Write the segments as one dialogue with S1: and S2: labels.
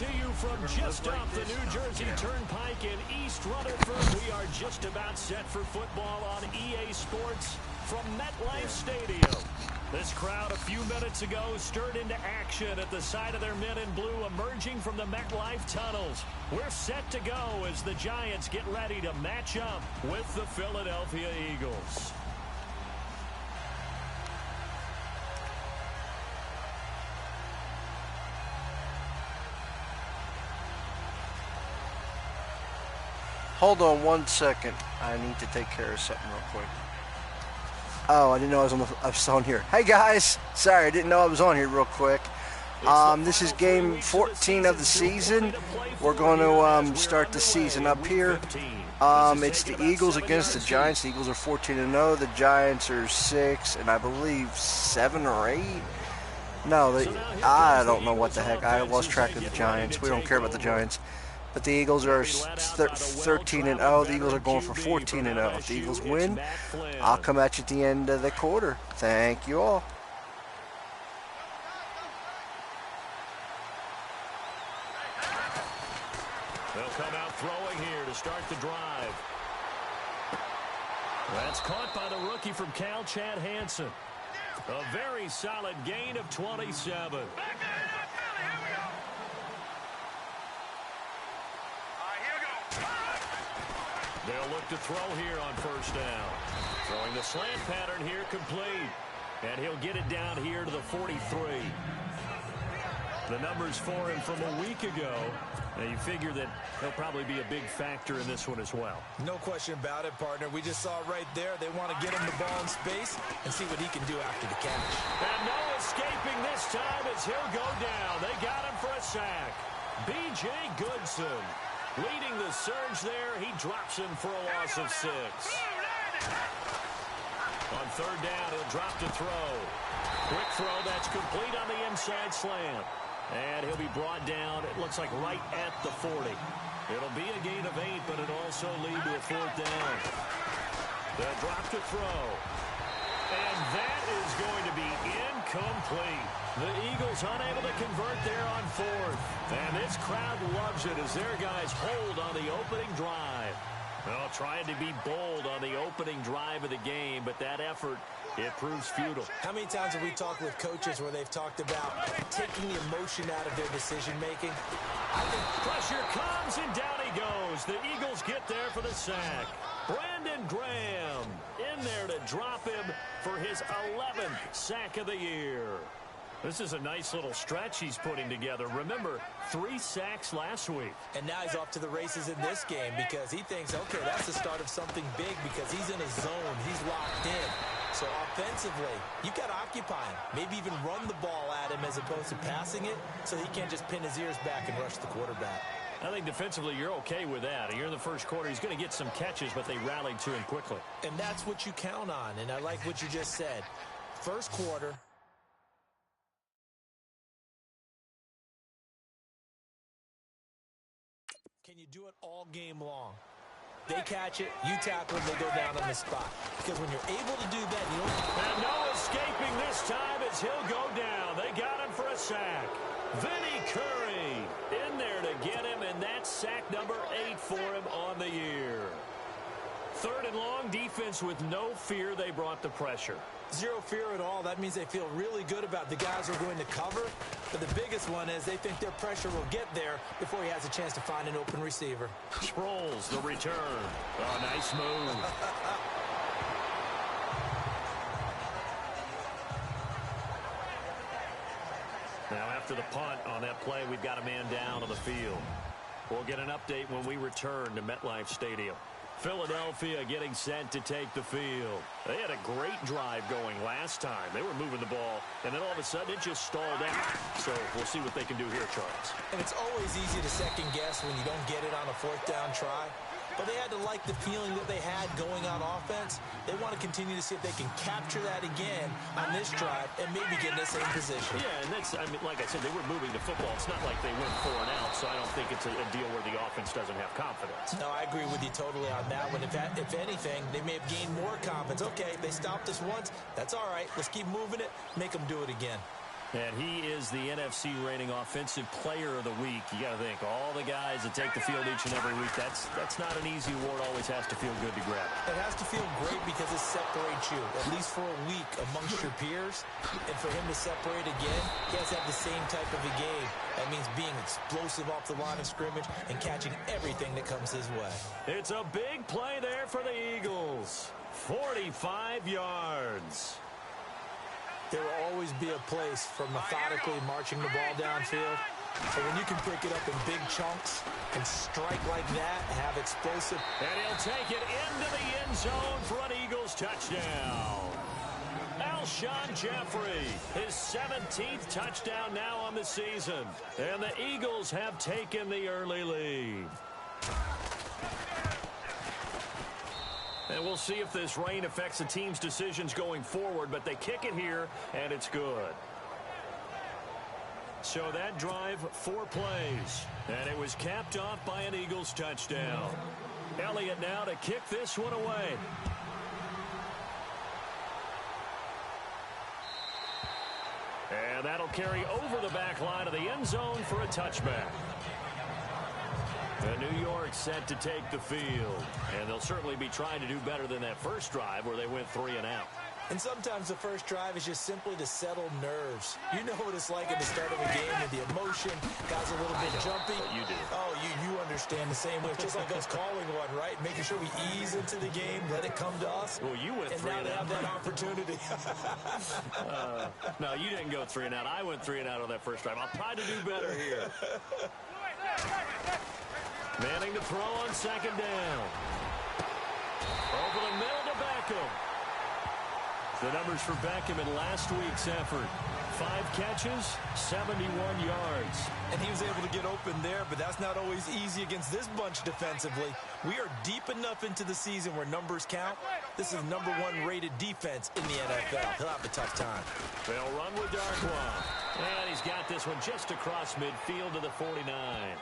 S1: to you from just off the New Jersey Turnpike in East Rutherford. We are just about set for football on EA Sports from MetLife Stadium. This crowd a few minutes ago stirred into action at the side of their men in blue emerging from the MetLife tunnels. We're set to go as the Giants get ready to match up with the Philadelphia Eagles.
S2: Hold on 1 second. I need to take care of something real quick. Oh, I didn't know I was on here. Hey guys, sorry, I didn't know I was on here real quick. This is game 14 of the season. We're going to start the season up here. It's the Eagles against the Giants. The Eagles are 14-0. The Giants are 6 and I believe 7 or 8. No, I don't know what the heck. I lost track of the Giants. We don't care about the Giants. But the Eagles are 13-0. The Eagles are going for 14-0. If the Eagles win, I'll come at you at the end of the quarter. Thank you all.
S1: They'll come out throwing here to start the drive. That's caught by the rookie from Cal, Chad Hansen. A very solid gain of 27. They'll look to throw here on first down. Throwing the slant pattern here complete. And he'll get it down here to the 43. The numbers for him from a week ago. Now you figure that he'll probably be a big factor in this one as well.
S3: No question about it, partner. We just saw right there. They want to get him the ball in space and see what he can do after the catch.
S1: And no escaping this time as he'll go down. They got him for a sack. B.J. Goodson leading the surge there. He drops him for a loss of 6. On third down, he'll drop to throw. Quick throw that's complete on the inside slant. And he'll be brought down, it looks like right at the 40. It'll be a gain of 8, but it'll also lead to a fourth down. They'll drop to throw. And that is going to be incomplete. The Eagles unable to convert there on fourth. And this crowd loves it as their guys hold on the opening drive. Well, trying to be bold on the opening drive of the game, but that effort, it proves futile.
S3: How many times have we talked with coaches where they've talked about taking the emotion out of their decision-making?
S1: Pressure comes, and down he goes. The Eagles get there for the sack. Brandon Graham in there to drop him for his 11th sack of the year. This is a nice little stretch he's putting together. Remember, 3 sacks last week.
S3: And now he's off to the races in this game because he thinks, okay, that's the start of something big because he's in a zone. He's locked in. So offensively, you've got to occupy him. Maybe even run the ball at him as opposed to passing it so he can't just pin his ears back and rush the quarterback.
S1: I think defensively you're okay with that. Here in the first quarter, he's going to get some catches, but they rallied to him quickly.
S3: And that's what you count on, and I like what you just said. First quarter. Can you do it all game long? They catch it, you tackle them, they go down on the spot. Because when you're able to do that, you don't...
S1: And no escaping this time as he'll go down. They got him for a sack. Vinny Curry in there to get him, and that's sack number 8 for him on the year. Third and long, defense with no fear. They brought the pressure.
S3: Zero fear at all. That means they feel really good about the guys who are going to cover. But the biggest one is they think their pressure will get there before he has a chance to find an open receiver.
S1: Sproles, the return. Oh, nice move. Now after the punt on that play, we've got a man down on the field. We'll get an update when we return to MetLife Stadium. Philadelphia getting set to take the field. They had a great drive going last time. They were moving the ball, and then all of a sudden it just stalled out. So we'll see what they can do here, Charles.
S3: And it's always easy to second guess when you don't get it on a fourth down try. But they had to like the feeling that they had going on offense. They want to continue to see if they can capture that again on this drive and maybe get in the same position.
S1: Yeah, and that's, I mean, like I said, they were moving the football. It's not like they went 4 and out, so I don't think it's a deal where the offense doesn't have confidence.
S3: No, I agree with you totally on that one. If anything, they may have gained more confidence. Okay, they stopped us once. That's all right. Let's keep moving it. Make them do it again.
S1: And he is the NFC reigning offensive player of the week. You got to think, all the guys that take the field each and every week, that's not an easy award. Always has to feel good to grab.
S3: It has to feel great because it separates you, at least for a week, amongst your peers. And for him to separate again, he has to have the same type of a game. That means being explosive off the line of scrimmage and catching everything that comes his way.
S1: It's a big play there for the Eagles. 45 yards.
S3: There will always be a place for methodically marching the ball downfield. But when you can break it up in big chunks and strike like that, have explosive.
S1: And he'll take it into the end zone for an Eagles touchdown. Alshon Jeffrey, his 17th touchdown now on the season. And the Eagles have taken the early lead. And we'll see if this rain affects the team's decisions going forward, but they kick it here, and it's good. So that drive, 4 plays, and it was capped off by an Eagles touchdown. Elliott now to kick this one away. And that'll carry over the back line of the end zone for a touchback. And New York set to take the field. And they'll certainly be trying to do better than that first drive where they went 3 and out.
S3: And sometimes the first drive is just simply to settle nerves. You know what it's like at the start of a game with the emotion. Guys a little bit jumpy.
S1: But you do.
S3: Oh, you understand the same way. It's just like us calling one, right? Making sure we ease into the game, let it come to us.
S1: Well, you went 3 and out.
S3: And now they have that opportunity.
S1: No, you didn't go 3 and out. I went 3 and out on that first drive. I'll try to do better here. Manning to throw on second down. Over the middle to Beckham. The numbers for Beckham in last week's effort. 5 catches, 71 yards.
S3: And he was able to get open there, but that's not always easy against this bunch defensively. We are deep enough into the season where numbers count. This is #1 rated defense in the NFL. He'll have a tough time.
S1: They'll run with Darkwa. And he's got this one just across midfield to the 49.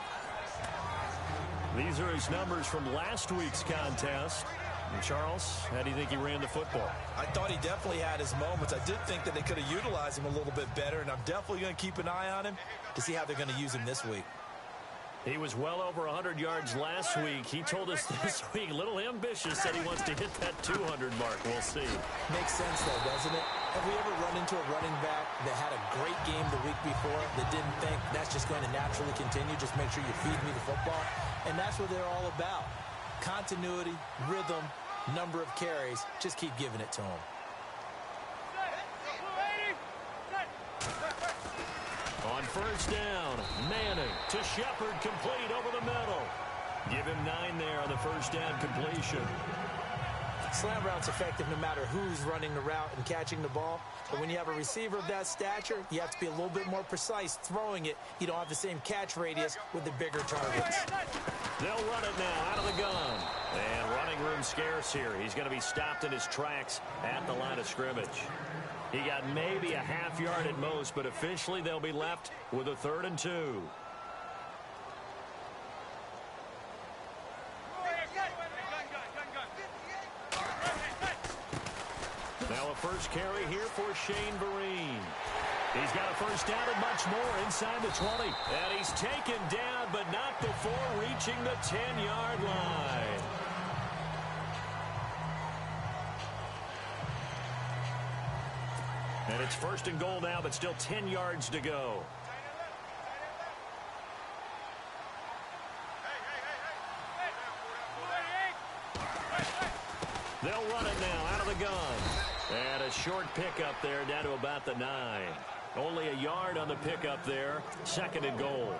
S1: These are his numbers from last week's contest. And Charles, how do you think he ran the football?
S3: I thought he definitely had his moments. I did think that they could have utilized him a little bit better, and I'm definitely going to keep an eye on him to see how they're going to use him this week.
S1: He was well over 100 yards last week. He told us this week, a little ambitious, said he wants to hit that 200 mark. We'll see.
S3: Makes sense, though, doesn't it? Have we ever run into a running back that had a great game the week before that didn't think that's just going to naturally continue? Just make sure you feed me the football. And that's what they're all about. Continuity, rhythm, number of carries. Just keep giving it to him.
S1: On first down, Manning to Shepard, complete over the middle. Give him 9 there on the first down completion.
S3: Slant route's effective no matter who's running the route and catching the ball. But when you have a receiver of that stature, you have to be a little bit more precise throwing it. You don't have the same catch radius with the bigger targets.
S1: They'll run it now out of the gun. And running room scarce here. He's going to be stopped in his tracks at the line of scrimmage. He got maybe a half yard at most, but officially they'll be left with a 3rd and 2. Now a first carry here for Shane Vereen. He's got a first down and much more inside the 20. And he's taken down, but not before reaching the 10-yard line. And it's 1st and goal now, but still 10 yards to go. They'll run it now out of the gun. And a short pickup there down to about the 9. Only a yard on the pickup there. 2nd and goal.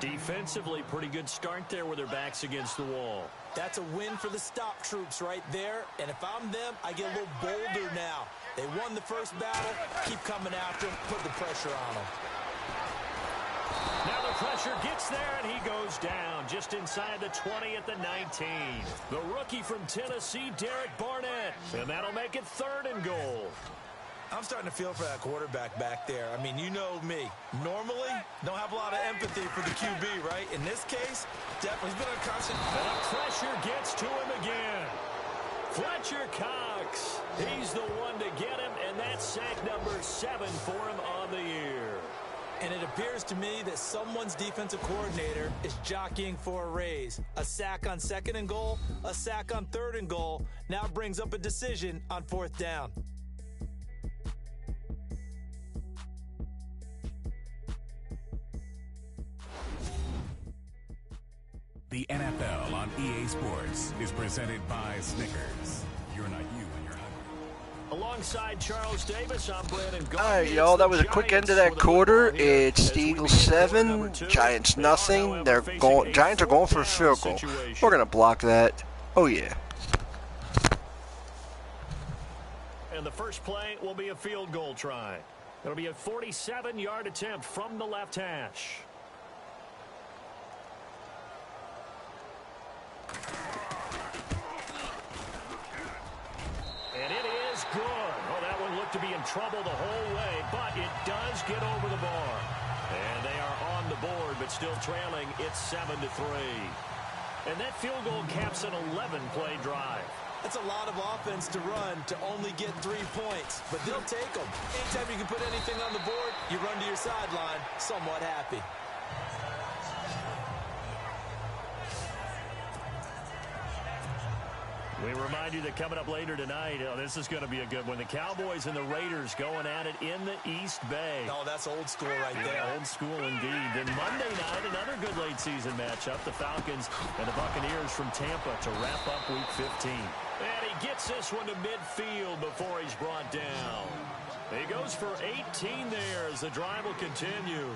S1: Defensively, pretty good start there with their backs against the wall.
S3: That's a win for the stop troops right there. And if I'm them, I get a little bolder now. They won the first battle. Keep coming after them. Put the pressure on them.
S1: Now the pressure gets there, and he goes down just inside the 20 at the 19. The rookie from Tennessee, Derek Barnett. And that'll make it 3rd and goal.
S3: I'm starting to feel for that quarterback back there. I mean, you know me. Normally, don't have a lot of empathy for the QB, right? In this case, definitely he's been a constant.
S1: And the pressure gets to him again. Fletcher Cox Brooks. He's the one to get him, and that's sack number 7 for him on the year.
S3: And it appears to me that someone's defensive coordinator is jockeying for a raise. A sack on 2nd and goal, a sack on 3rd and goal, now brings up a decision on 4th down.
S4: The NFL on EA Sports is presented by Snickers. You're not you when you're hungry.
S1: Alongside Charles Davis, I'm Brandon Gauthier.
S2: All right, y'all, that was a quick end to that quarter. It's the Eagles 7, Giants nothing. Giants are going for a field goal. We're going to block that. Oh, yeah.
S1: And the first play will be a field goal try. It'll be a 47-yard attempt from the left hash. And it is good. Oh, that one looked to be in trouble the whole way, but it does get over the bar. And they are on the board, but still trailing. It's 7-3. And that field goal caps an 11-play drive.
S3: That's a lot of offense to run to only get 3 points, but they'll take them. Anytime you can put anything on the board, you run to your sideline somewhat happy.
S1: We remind you that coming up later tonight, this is going to be a good one. The Cowboys and the Raiders going at it in the East Bay.
S3: Oh, that's old school right there.
S1: Yeah, old school indeed. Then Monday night, another good late season matchup. The Falcons and the Buccaneers from Tampa to wrap up Week 15. And he gets this one to midfield before he's brought down. He goes for 18 there as the drive will continue.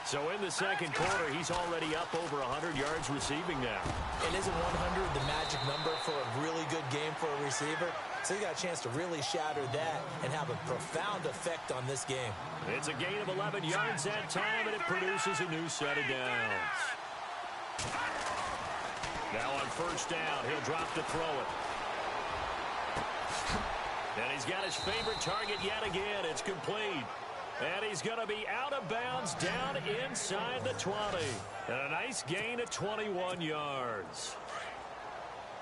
S1: So in the second quarter, he's already up over 100 yards receiving now.
S3: And isn't 100 the magic number for a really good game for a receiver? So he got a chance to really shatter that and have a profound effect on this game.
S1: It's a gain of 11 yards that time, and it produces a new set of downs. Now on first down, he'll drop to throw it. And he's got his favorite target yet again. It's complete. And he's going to be out of bounds down inside the 20. And a nice gain of 21 yards.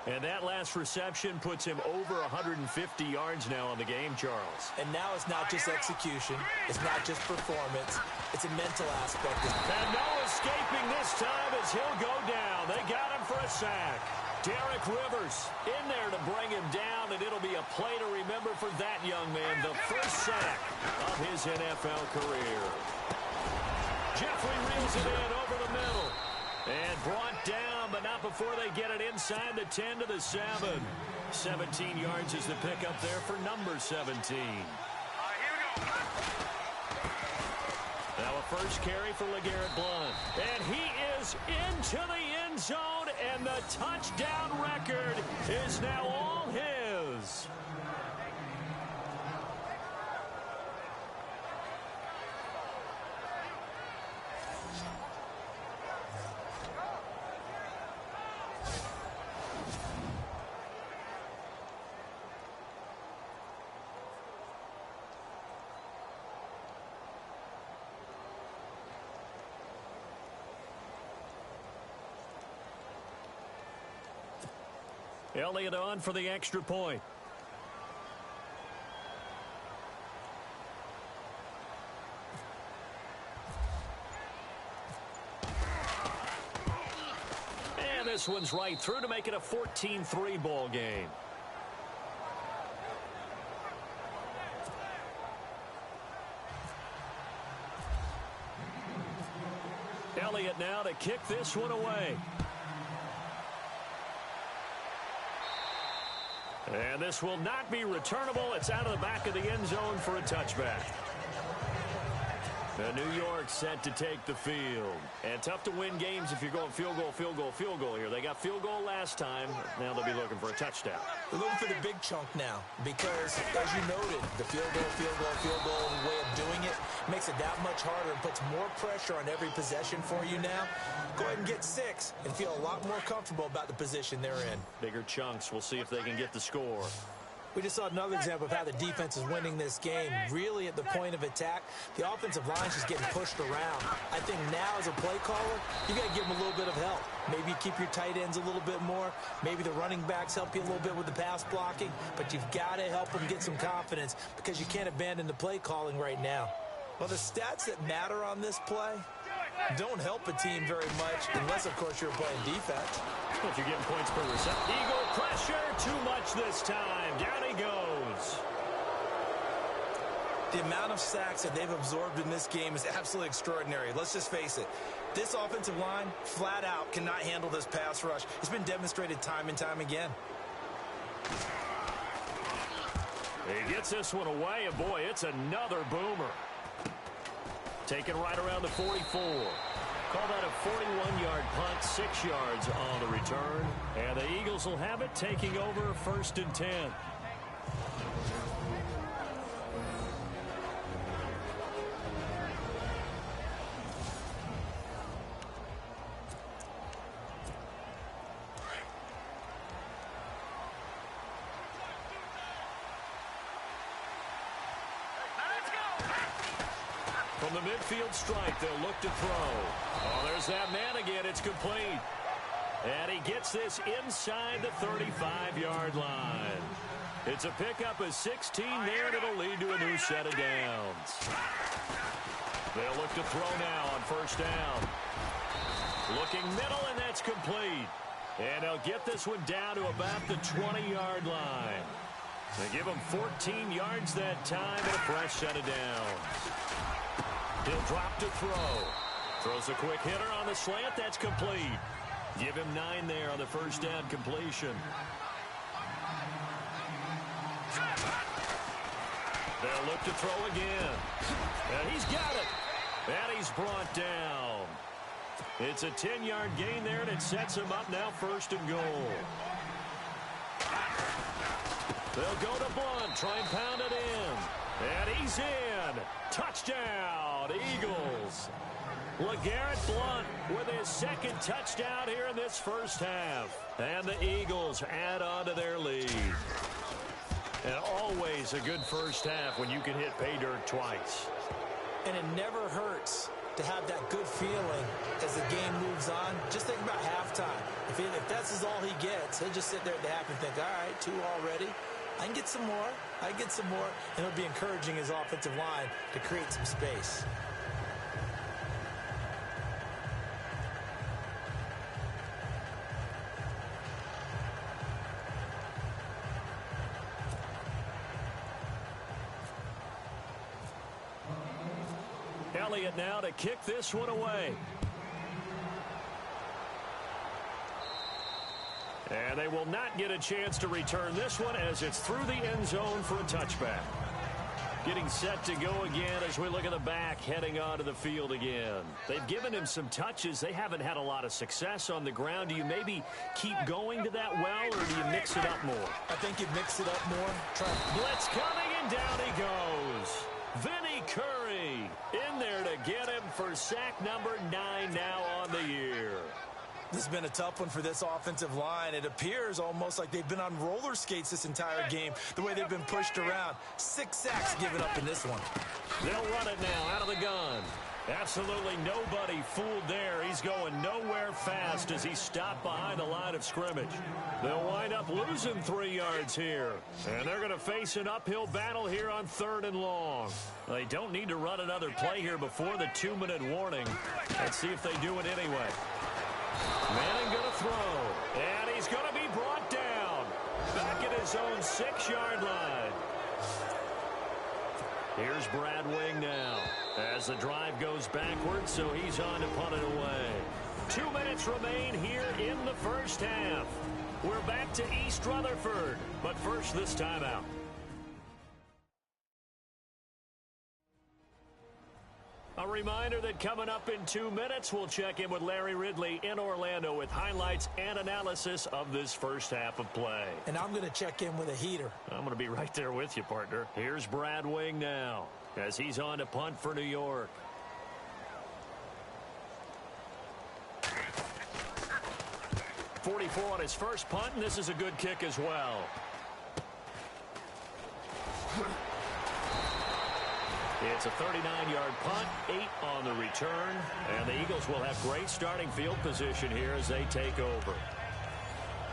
S1: And that last reception puts him over 150 yards now on the game, Charles.
S3: And now it's not just execution. It's not just performance. It's a mental aspect.
S1: And no escaping this time as he'll go down. They got him for a sack. Derek Rivers in there to bring him down, and it'll be a play to remember for that young man. The first sack of his NFL career. Jeffrey reels it in over the middle. And brought down, but not before they get it inside the 10 to the 7. 17 yards is the pickup there for number 17. Now a first carry for LeGarrette Blount. And he is into the end zone, and the touchdown record is now all his. Elliott on for the extra point. And this one's right through to make it a 14-3 ball game. Elliott now to kick this one away. And this will not be returnable. It's out of the back of the end zone for a touchback. The New York set to take the field. And tough to win games if you're going field goal, field goal, field goal here. They got field goal last time. Now they'll be looking for a touchdown.
S3: They're looking for the big chunk now because, as you noted, the field goal way of doing it makes it that much harder and puts more pressure on every possession for you now. Go ahead and get 6 and feel a lot more comfortable about the position they're in.
S1: Bigger chunks. We'll see if they can get the score.
S3: We just saw another example of how the defense is winning this game. Really, at the point of attack, the offensive line is just getting pushed around. I think now, as a play caller, you got to give them a little bit of help. Maybe you keep your tight ends a little bit more. Maybe the running backs help you a little bit with the pass blocking. But you've got to help them get some confidence because you can't abandon the play calling right now. Well, the stats that matter on this play don't help a team very much unless, of course, you're playing defense.
S1: If you're getting points per reception. Eagle pressure, too much this time. Down he goes.
S3: The amount of sacks that they've absorbed in this game is absolutely extraordinary. Let's just face it. This offensive line, flat out, cannot handle this pass rush. It's been demonstrated time and time again.
S1: He gets this one away, and boy, it's another boomer. Taken right around the 44. Call that a 41-yard punt, 6 yards on the return. And the Eagles will have it, taking over 1st and 10. From the midfield strike, they'll look to throw. Oh, there's that man again. It's complete. And he gets this inside the 35-yard line. It's a pickup of 16 there, and it'll lead to a new set of downs. They'll look to throw now on 1st down. Looking middle, and that's complete. And they'll get this one down to about the 20-yard line. They give him 14 yards that time and a fresh set of downs. He'll drop to throw. Throws a quick hitter on the slant. That's complete. Give him 9 there on the 1st down completion. They'll look to throw again. And he's got it. And he's brought down. It's a 10-yard gain there, and it sets him up now 1st and goal. They'll go to Blunt. Try and pound it in. And he's in. Touchdown, Eagles. LeGarrette Blunt with his 2nd touchdown here in this 1st half. And the Eagles add on to their lead. And always a good 1st half when you can hit pay dirt twice.
S3: And it never hurts to have that good feeling as the game moves on. Just think about halftime. If that's all he gets, he'll just sit there at the half and think, all right, 2 already. I can get some more. I can get some more. And it'll be encouraging his offensive line to create some space.
S1: Elliott now to kick this one away. And they will not get a chance to return this one as it's through the end zone for a touchback. Getting set to go again as we look at the back, heading onto the field again. They've given him some touches. They haven't had a lot of success on the ground. Do you maybe keep going to that well, or do you mix it up more?
S3: I think you mix it up more.
S1: Blitz coming, and down he goes. Vinnie Curry in there to get him for sack number 9 now on the year.
S3: This has been a tough one for this offensive line. It appears almost like they've been on roller skates this entire game, the way they've been pushed around. 6 sacks given up in this one.
S1: They'll run it now out of the gun. Absolutely nobody fooled there. He's going nowhere fast as he stopped behind the line of scrimmage. They'll wind up losing 3 yards here. And they're going to face an uphill battle here on 3rd and long. They don't need to run another play here before the 2-minute warning. Let's see if they do it anyway. Manning going to throw. And he's going to be brought down. Back at his own 6-yard line. Here's Brad Wing now as the drive goes backwards, so he's on to punt it away. 2 minutes remain here in the 1st half. We're back to East Rutherford, but first this timeout. A reminder that coming up in 2 minutes, we'll check in with Larry Ridley in Orlando with highlights and analysis of this 1st half of play.
S3: And I'm going to check in with a heater.
S1: I'm going to be right there with you, partner. Here's Brad Wing now as he's on to punt for New York. .44 on his first punt, and this is a good kick as well. It's a 39-yard punt, 8 on the return, and the Eagles will have great starting field position here as they take over.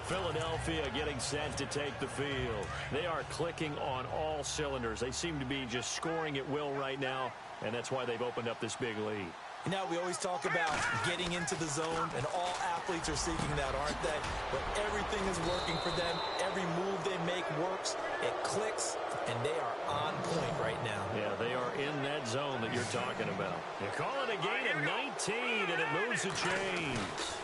S1: Philadelphia getting set to take the field. They are clicking on all cylinders. They seem to be just scoring at will right now, and that's why they've opened up this big lead.
S3: You know, we always talk about getting into the zone, and all athletes are seeking that, aren't they? But everything is working for them. Every move they make works. It clicks, and they are on point right now.
S1: Yeah, they are in that zone that you're talking about. They call it a gain of 19, and it moves the chains.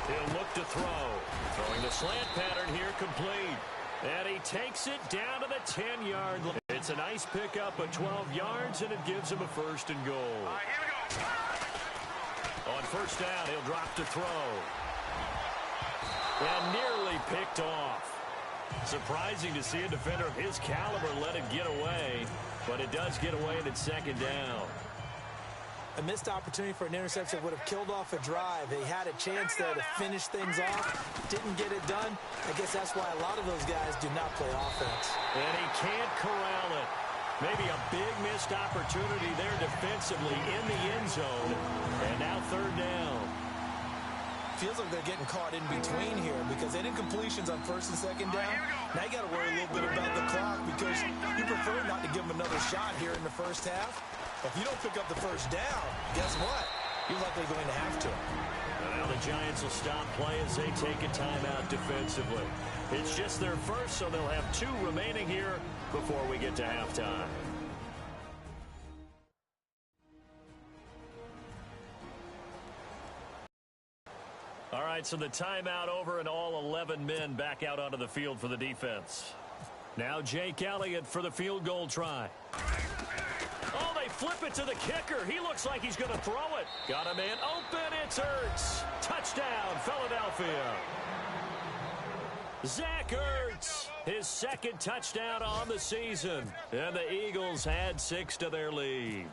S1: He'll look to throw. Throwing the slant pattern here complete. And he takes it down to the 10-yard line. It's a nice pickup of 12 yards, and it gives him a 1st and goal.
S5: Here we go.
S1: On 1st down, he'll drop to throw. And nearly picked off. Surprising to see a defender of his caliber let it get away, but it does get away, and it's 2nd down.
S3: A missed opportunity for an interception would have killed off a drive. They had a chance there to finish things off. Didn't get it done. I guess that's why a lot of those guys do not play offense.
S1: And he can't corral it. Maybe a big missed opportunity there defensively in the end zone. And now 3rd down.
S3: Feels like they're getting caught in between here because they did completions on 1st and 2nd down. Now you got to worry a little bit about the clock because you prefer not to give them another shot here in the 1st half. If you don't pick up the 1st down, guess what? You're likely going to have to.
S1: Now the Giants will stop play as they take a timeout defensively. It's just their first, so they'll have 2 remaining here before we get to halftime. All right, so the timeout over and all 11 men back out onto the field for the defense. Now Jake Elliott for the field goal try. Oh, they flip it to the kicker. He looks like he's going to throw it. Got a man open. It's Ertz. Touchdown, Philadelphia. Zach Ertz, his 2nd touchdown on the season. And the Eagles add 6 to their lead.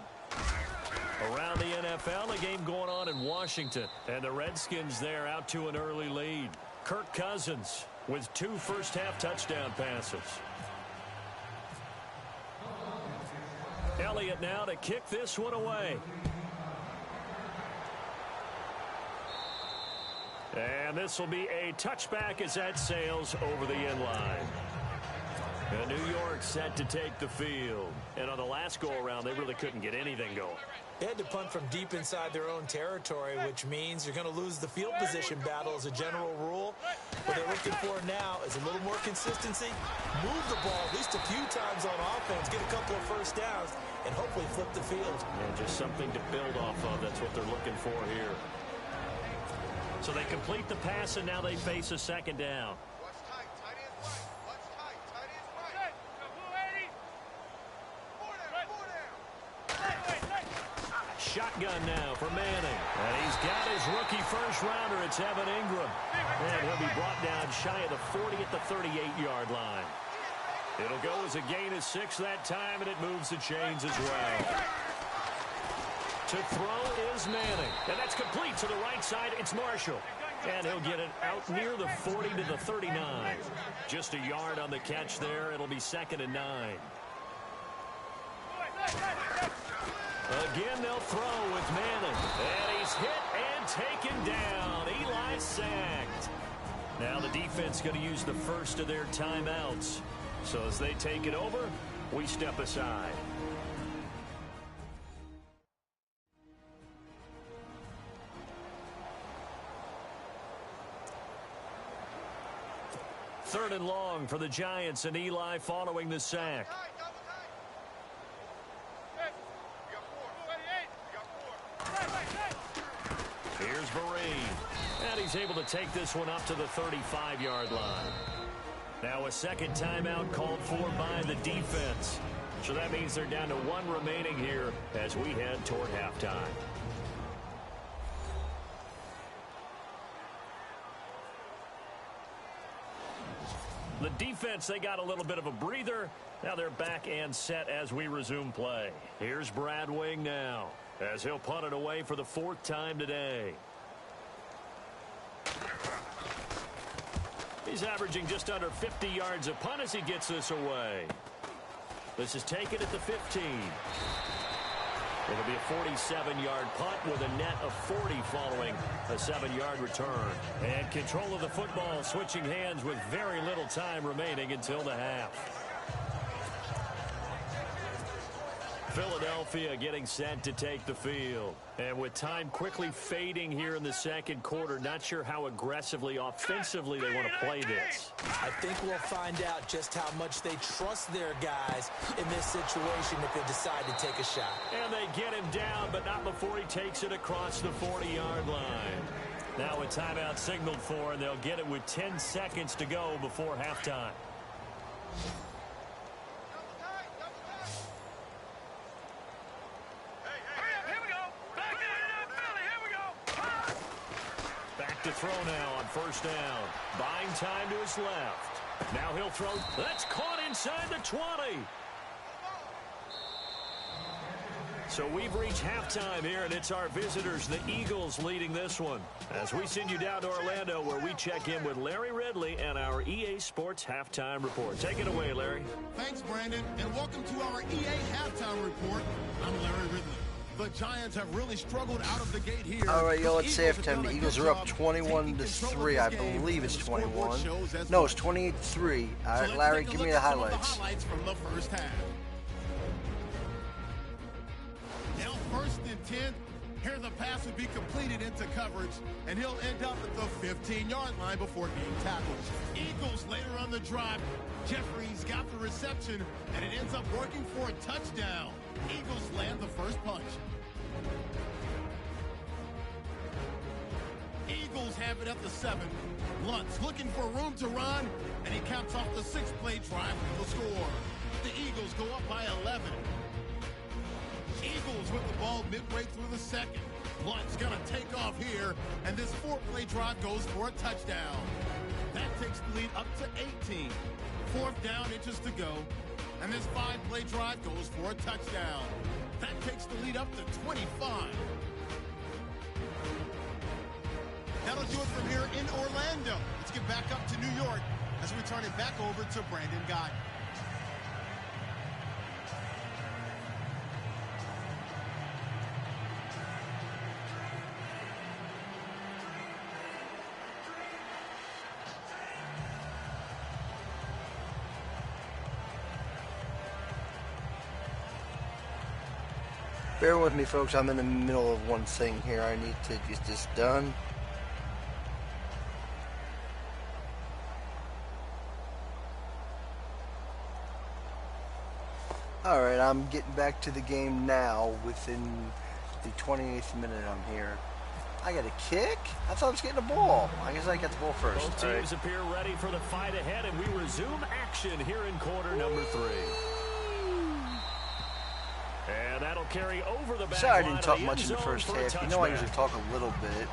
S1: Around the NFL, a game going on in Washington. And the Redskins there out to an early lead. Kirk Cousins with 2 first-half touchdown passes. Elliott now to kick this one away. And this will be a touchback as that sails over the end line. And New York set to take the field. And on the last go-around, they really couldn't get anything going.
S3: They had to punt from deep inside their own territory, which means you're going to lose the field position battle as a general rule. What they're looking for now is a little more consistency, move the ball at least a few times on offense, get a couple of 1st downs, and hopefully flip the field.
S1: And just something to build off of. That's what they're looking for here. So they complete the pass, and now they face a 2nd down.
S5: What's tight? Tight ends right. What's tight? Tight ends right.
S1: Shotgun now for Manning. And he's got his rookie first-rounder. It's Evan Ingram. And he'll be brought down shy of the 40 at the 38-yard line. It'll go as a gain of 6 that time, and it moves the chains as well. To throw is Manning. And that's complete to the right side. It's Marshall. And he'll get it out near the 40 to the 39. Just a yard on the catch there. It'll be 2nd and 9. Again, they'll throw with Manning. And he's hit and taken down. Eli sacked. Now the defense going to use the first of their timeouts. So as they take it over, we step aside. Third and long for the Giants, and Eli following the sack. Here's Vereen. And he's able to take this one up to the 35-yard line. Now a 2nd timeout called for by the defense. So that means they're down to 1 remaining here as we head toward halftime. The defense, they got a little bit of a breather. Now they're back and set as we resume play. Here's Brad Wing now as he'll punt it away for the 4th time today. He's averaging just under 50 yards a punt as he gets this away. This is taken at the 15. It'll be a 47-yard punt with a net of 40 following a 7-yard return. And control of the football switching hands with very little time remaining until the half. Philadelphia getting set to take the field. And with time quickly fading here in the second quarter, not sure how aggressively, offensively they want to play this.
S3: I think we'll find out just how much they trust their guys in this situation if they decide to take a shot.
S1: And they get him down, but not before he takes it across the 40-yard line. Now a timeout signaled for, and they'll get it with 10 seconds to go before halftime. To throw now on first down. Buying time to his left. Now he'll throw. That's caught inside the 20. So we've reached halftime here, and it's our visitors, the Eagles, leading this one. As we send you down to Orlando, where we check in with Larry Ridley and our EA Sports Halftime Report. Take it away, Larry.
S6: Thanks, Brandon, and welcome to our EA Halftime Report. I'm Larry Ridley. The Giants have really struggled out of the gate here.
S2: All right, y'all, it's halftime. The Eagles are up 21-3. I believe it's 21. No, it's 28-3. All right, Larry, give me the highlights.
S6: From the first half. Now, 1st and 10. Here the pass would be completed into coverage, and he'll end up at the 15-yard line before being tackled. Eagles later on the drive. Jeffries got the reception, and it ends up working for a touchdown. Eagles land the first punch. Eagles have it at the 7. Luntz looking for room to run, and he caps off the 6-play drive with the score. The Eagles go up by 11. Eagles with the ball midway through the second. Luntz gonna take off here, and this 4-play drive goes for a touchdown. That takes the lead up to 18. 4th down, inches to go. And this 5-play drive goes for a touchdown. That takes the lead up to 25. That'll do it from here in Orlando. Let's get back up to New York as we turn it back over to Brandon Guy.
S2: Bear with me, folks. I'm in the middle of one thing here. I need to get this done. All right, I'm getting back to the game now. Within the 28th minute, I'm here. I got a kick? I thought I was getting a ball. I guess I got the ball first.
S1: Both teams appear ready for the fight ahead, and we resume action here in quarter number 3. And that'll carry over the back.
S2: Sorry I didn't talk much in the first half. You know I usually talk a little bit,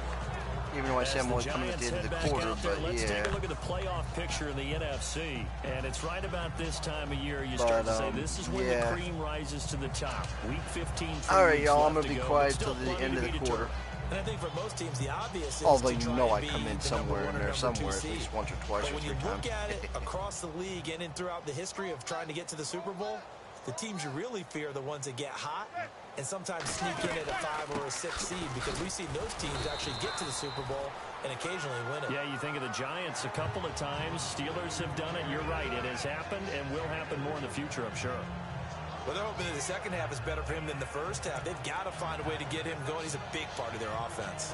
S2: even though I say I'm only coming at the end of the quarter, but
S1: let's
S2: yeah.
S1: take a look at the playoff picture in the NFC. And it's right about this time of year you start to say this is when the cream rises to the top. Week 15.
S2: All right, y'all, I'm going to be quiet till the end of the quarter.
S3: And I think for most teams, the obvious is
S2: although
S3: to
S2: you
S3: try
S2: know
S3: and
S2: I come
S3: be
S2: in
S3: the
S2: somewhere in there, somewhere at
S3: seed.
S2: least once or twice or 3 times.
S3: But when you look at it across the league and in throughout the history of trying to get to the Super Bowl, the teams you really fear are the ones that get hot and sometimes sneak in at a 5 or a 6 seed, because we've seen those teams actually get to the Super Bowl and occasionally win it.
S1: Yeah, you think of the Giants a couple of times. Steelers have done it. You're right. It has happened and will happen more in the future, I'm sure.
S3: Well, they're hoping that the second half is better for him than the first half. They've got to find a way to get him going. He's a big part of their offense.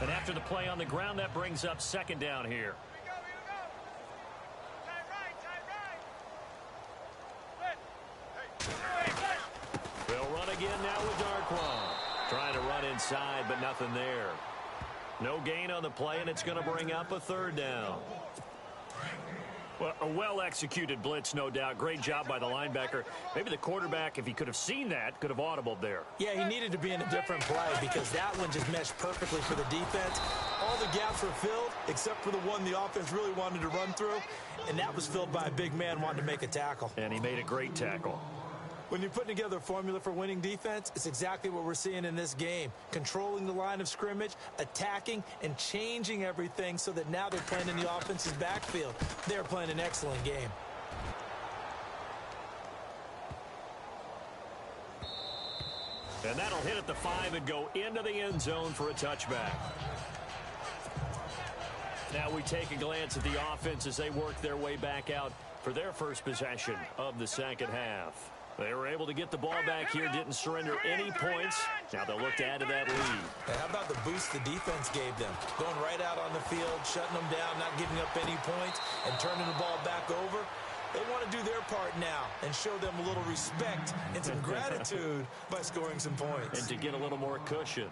S1: And after the play on the ground, that brings up 2nd down here. They'll run again now with Darquan. Trying to run inside, but nothing there. No gain on the play, and it's going to bring up a 3rd down. Well, a well-executed blitz, no doubt. Great job by the linebacker. Maybe the quarterback, if he could have seen that, could have audibled there.
S3: Yeah, he needed to be in a different play because that one just meshed perfectly for the defense. All the gaps were filled except for the one the offense really wanted to run through, and that was filled by a big man wanting to make a tackle.
S1: And he made a great tackle.
S3: When you're putting together a formula for winning defense, it's exactly what we're seeing in this game. Controlling the line of scrimmage, attacking, and changing everything so that now they're playing in the offense's backfield. They're playing an excellent game.
S1: And that'll hit at the 5 and go into the end zone for a touchback. Now we take a glance at the offense as they work their way back out for their first possession of the second half. They were able to get the ball back here, didn't surrender any points. Now they'll look to add to that lead.
S3: And how about the boost the defense gave them? Going right out on the field, shutting them down, not giving up any points, and turning the ball back over. They want to do their part now and show them a little respect and some gratitude by scoring some points.
S1: And to get a little more cushion.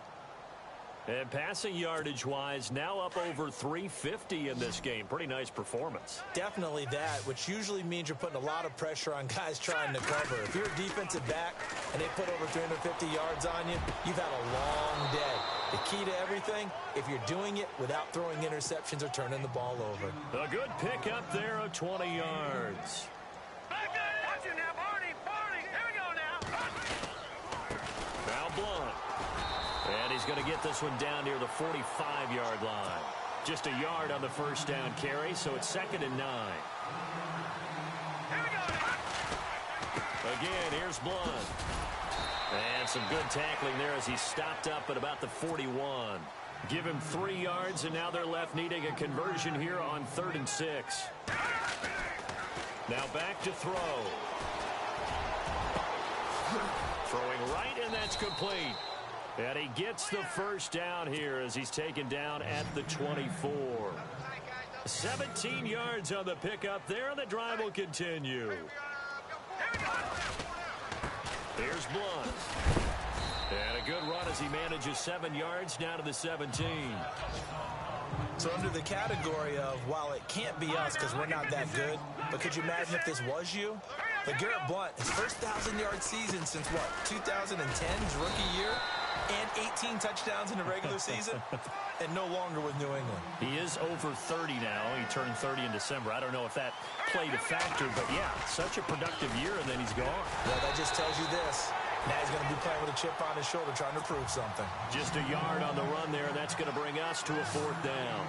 S1: And passing yardage-wise, now up over 350 in this game. Pretty nice performance.
S3: Definitely that, which usually means you're putting a lot of pressure on guys trying to cover. If you're a defensive back and they put over 350 yards on you, you've had a long day. The key to everything, if you're doing it without throwing interceptions or turning the ball over.
S1: A good pickup there of 20 yards. Now Blunt. And he's going to get this one down near the 45-yard line. Just a yard on the first down carry, so it's 2nd and 9. Again, here's Blunt. And some good tackling there as he stopped up at about the 41. Give him 3 yards, and now they're left needing a conversion here on 3rd and 6. Now back to throw. Throwing right, and that's complete. And he gets the first down here as he's taken down at the 24. 17 yards on the pickup there, and the drive will continue. Here's Blunt. And a good run as he manages 7 yards down to the 17.
S3: So under the category of, while it can't be us because we're not that good, but could you imagine if this was you? But Garrett Blunt, his first 1,000-yard season since, what, 2010's rookie year? And 18 touchdowns in the regular season, and no longer with New England.
S1: He is over 30 now. He turned 30 in December. I don't know if that played a factor, but yeah, such a productive year, and then he's gone.
S3: Well, that just tells you this. Now he's going to be playing with a chip on his shoulder trying to prove something.
S1: Just a yard on the run there, and that's going to bring us to a 4th down.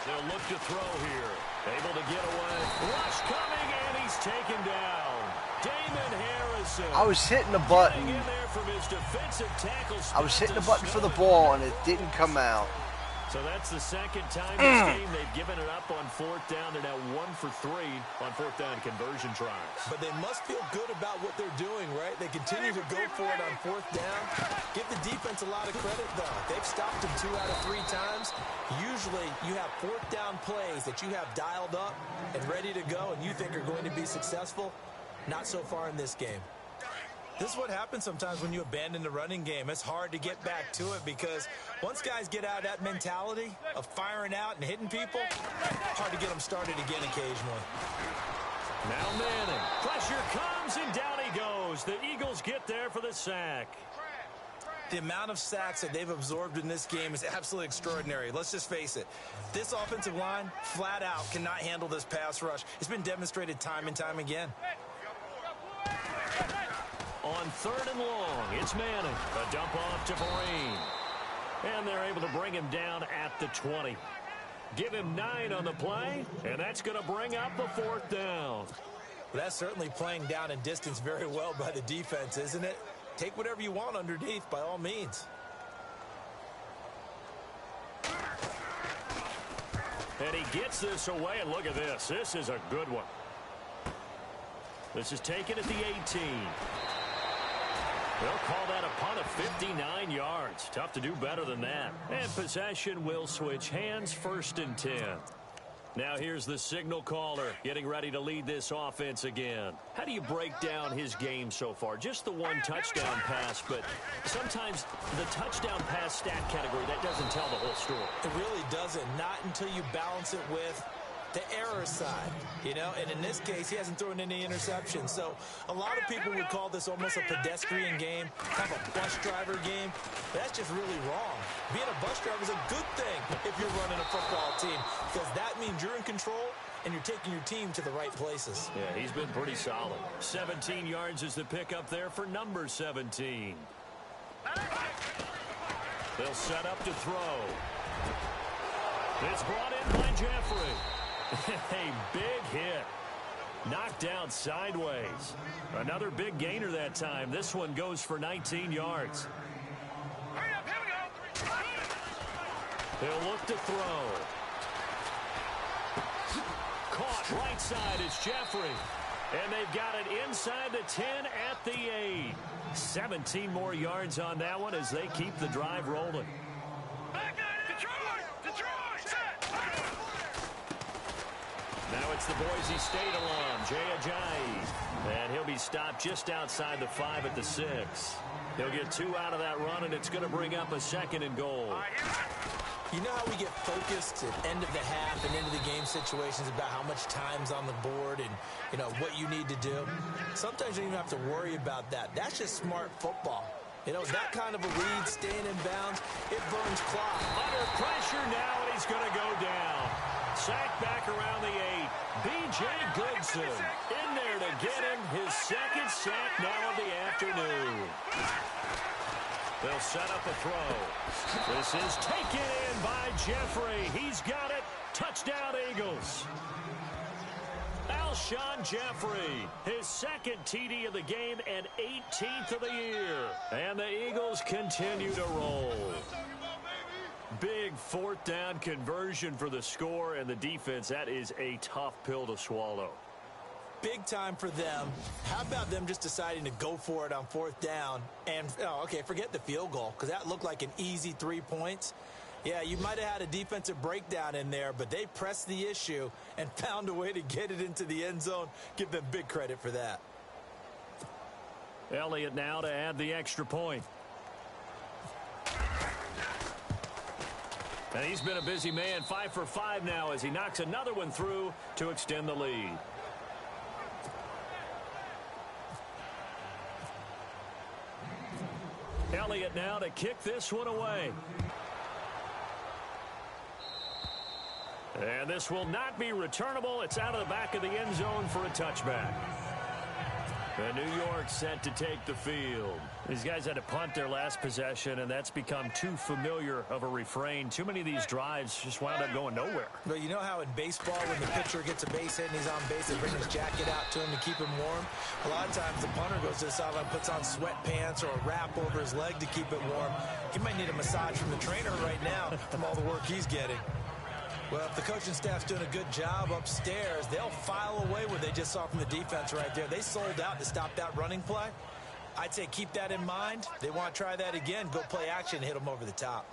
S1: They'll look to throw here. Able to get away. Rush coming, and he's taken down. Damon Harrison.
S2: I was hitting the button.
S1: In there from his defensive tackle.
S2: I was hitting the button for the ball, and it didn't come out.
S1: So that's the second time this game they've given it up on 4th down. They're now 1 for 3 on 4th down conversion tries.
S3: But they must feel good about what they're doing, right? They continue to go for it on 4th down. Give the defense a lot of credit, though. They've stopped him 2 out of 3 times. Usually you have 4th down plays that you have dialed up and ready to go and you think are going to be successful. Not so far in this game. This is what happens sometimes when you abandon the running game. It's hard to get back to it because once guys get out of that mentality of firing out and hitting people, hard to get them started again occasionally.
S1: Now Manning. Pressure comes, and down he goes. The Eagles get there for the sack.
S3: The amount of sacks that they've absorbed in this game is absolutely extraordinary. Let's just face it. This offensive line, flat out, cannot handle this pass rush. It's been demonstrated time and time again.
S1: On 3rd and long, it's Manning. A dump off to Vereen. And they're able to bring him down at the 20. Give him 9 on the play, and that's going to bring up a 4th down.
S3: Well, that's certainly playing down and distance very well by the defense, isn't it? Take whatever you want underneath, by all means.
S1: And he gets this away, and look at this. This is a good one. This is taken at the 18. They'll call that a punt of 59 yards. Tough to do better than that. And possession will switch hands, 1st and 10. Now here's the signal caller getting ready to lead this offense again. How do you break down his game so far? Just the 1 touchdown pass, but sometimes the touchdown pass stat category, that doesn't tell the whole story.
S3: It really doesn't. Not until you balance it with the error side, you know, and in this case, he hasn't thrown any interceptions. So a lot of people would call this almost a pedestrian game, kind of a bus driver game. But that's just really wrong. Being a bus driver is a good thing if you're running a football team because that means you're in control and you're taking your team to the right places.
S1: Yeah, he's been pretty solid. 17 yards is the pickup there for number 17. They'll set up to throw. It's brought in by Jeffrey. A big hit. Knocked down sideways. Another big gainer that time. This one goes for 19 yards. He'll look to throw. Caught right side is Jeffrey. And they've got it inside the 10 at the 8. 17 more yards on that one as they keep the drive rolling. Now it's the Boise State alum, Jay Ajayi. And he'll be stopped just outside the 5 at the 6. He'll get 2 out of that run, and it's going to bring up a 2nd and goal.
S3: You know how we get focused at end of the half and into the game situations about how much time's on the board and, you know, what you need to do? Sometimes you don't even have to worry about that. That's just smart football. You know, that kind of a read, staying in bounds, it burns clock.
S1: Under pressure now, and he's going to go down. Sacked back around the 8. B.J. Goodson in there to get him his 2nd sack now of the afternoon. They'll set up a throw. This is taken in by Jeffrey. He's got it. Touchdown, Eagles. Alshon Jeffrey, his 2nd TD of the game and 18th of the year. And the Eagles continue to roll. Big 4th down conversion for the score, and the defense, that is a tough pill to swallow.
S3: Big time for them. How about them just deciding to go for it on 4th down? And, okay, forget the field goal, because that looked like an easy 3 points. Yeah, you might have had a defensive breakdown in there, but they pressed the issue and found a way to get it into the end zone. Give them big credit for that.
S1: Elliott now to add the extra point. And he's been a busy man, 5 for 5 now as he knocks another one through to extend the lead. Elliott now to kick this one away. And this will not be returnable. It's out of the back of the end zone for a touchback. And New York set to take the field. These guys had to punt their last possession, and that's become too familiar of a refrain. Too many of these drives just wound up going nowhere.
S3: Well, you know how in baseball, when the pitcher gets a base hit and he's on base, they bring his jacket out to him to keep him warm? A lot of times the punter goes to the sideline, puts on sweatpants or a wrap over his leg to keep it warm. He might need a massage from the trainer right now from all the work he's getting. Well, if the coaching staff's doing a good job upstairs, they'll file away what they just saw from the defense right there. They sold out to stop that running play. I'd say keep that in mind. They want to try that again. Go play action and hit them over the top.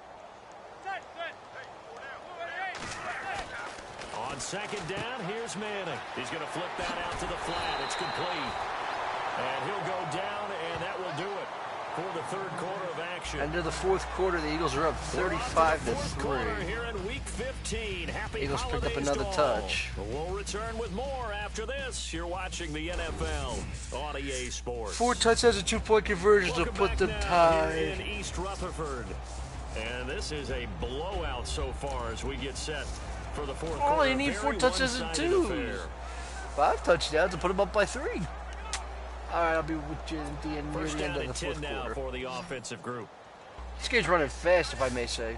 S1: On 2nd down, here's Manning. He's going to flip that out to the flat. It's complete. And he'll go down, and that will do it for the 3rd quarter of action.
S2: Into the 4th quarter, the Eagles are up 35-3.
S1: Here in week 15. Happy
S2: Eagles picked up
S1: holidays
S2: another
S1: to all.
S2: touch.
S1: We'll return with more after this. You're watching the NFL on EA Sports.
S2: 4 touchdowns and 2-point conversions to
S1: Welcome
S2: put
S1: back
S2: them
S1: now
S2: tied.
S1: here in East Rutherford. And this is a blowout so far as we get set for the 4th quarter.
S2: All you need 4 touchdowns and
S1: Very
S2: 2.
S1: one-sided affair.
S2: 5 touchdowns to put them up by 3. All right, I'll be with you at the end, near
S1: First
S2: the end
S1: down
S2: of the
S1: and 10
S2: 4th
S1: now
S2: quarter.
S1: for the offensive group.
S2: This game's running fast, if I may say.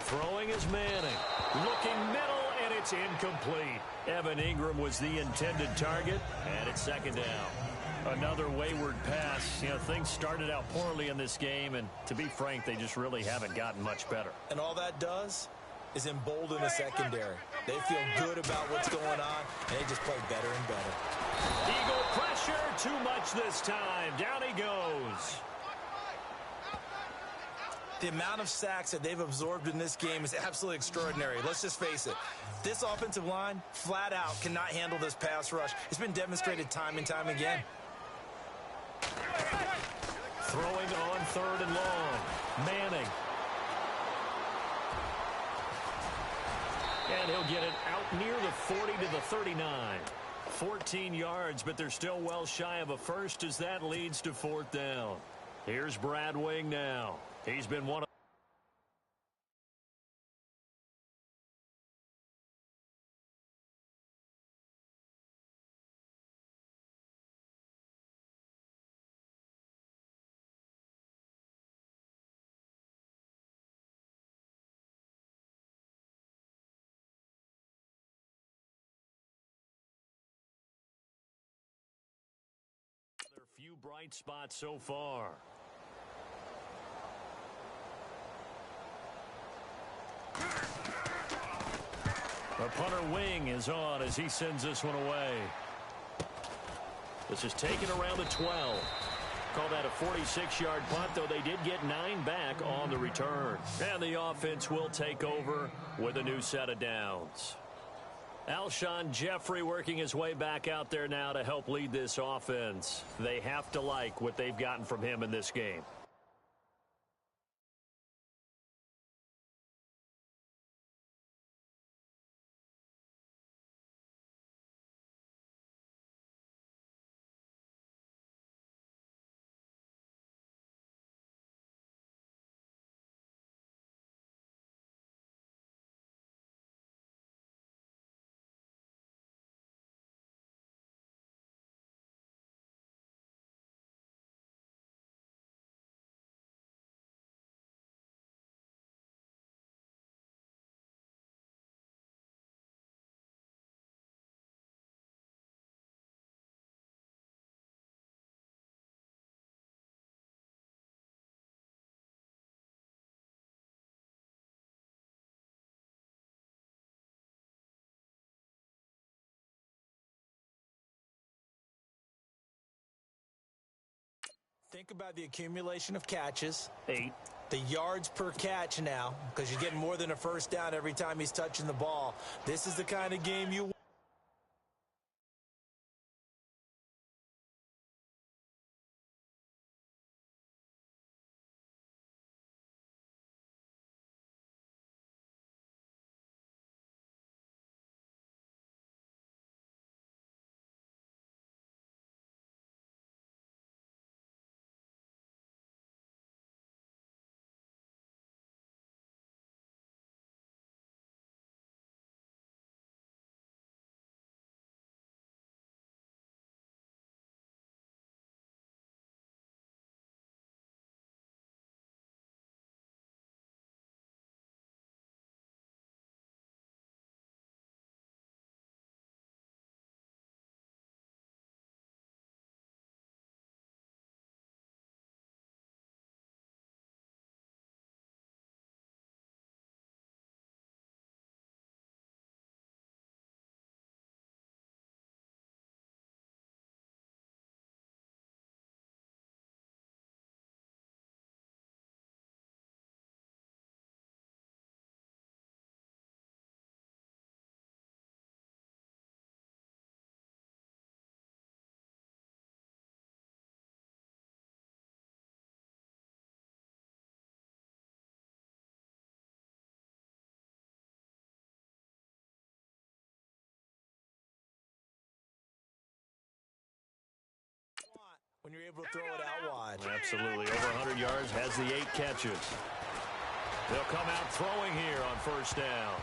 S1: Throwing is Manning. Looking middle, and it's incomplete. Evan Ingram was the intended target, and it's 2nd down. Another wayward pass. You know, things started out poorly in this game, and to be frank, they just really haven't gotten much better.
S3: And all that does is embolden the secondary. They feel good about what's going on, and they just play better and better.
S1: Eagle pressure, too much this time. Down he goes.
S3: The amount of sacks that they've absorbed in this game is absolutely extraordinary. Let's just face it. This offensive line, flat out, cannot handle this pass rush. It's been demonstrated time and time again.
S1: Throwing on 3rd and long. Manning. And he'll get it out near the 40 to the 39. 14 yards, but they're still well shy of a first as that leads to 4th down. Here's Brad Wing now. He's been one of few bright spots so far. The punter wing is on as he sends this one away. This is taken around the 12. Call that a 46-yard punt, though they did get 9 back on the return. And the offense will take over with a new set of downs. Alshon Jeffrey working his way back out there now to help lead this offense. They have to like what they've gotten from him in this game.
S3: Think about the accumulation of catches.
S1: 8.
S3: The yards per catch now, because you're getting more than a first down every time he's touching the ball. This is the kind of game you want when you're able to throw it out wide.
S1: Absolutely. Over 100 yards, has the 8 catches. They'll come out throwing here on first down.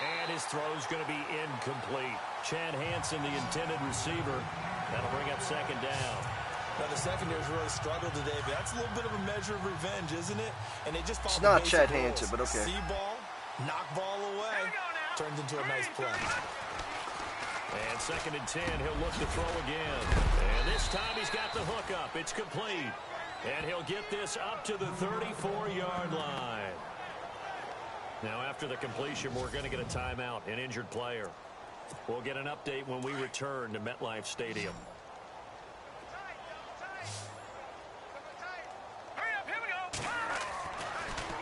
S1: And his throw's going to be incomplete. Chad Hansen, the intended receiver. That'll bring up second down.
S3: Now, the secondary's really struggled today, but that's a little bit of a measure of revenge, isn't it? And they just
S2: It's not Chad Hansen, but okay.
S3: See ball, knock ball away, turns into a nice play.
S1: And second and 10, he'll look to throw again. And this time he's got the hook up. It's complete. And he'll get this up to the 34-yard line. Now, after the completion, we're going to get a timeout, an injured player. We'll get an update when we return to MetLife Stadium.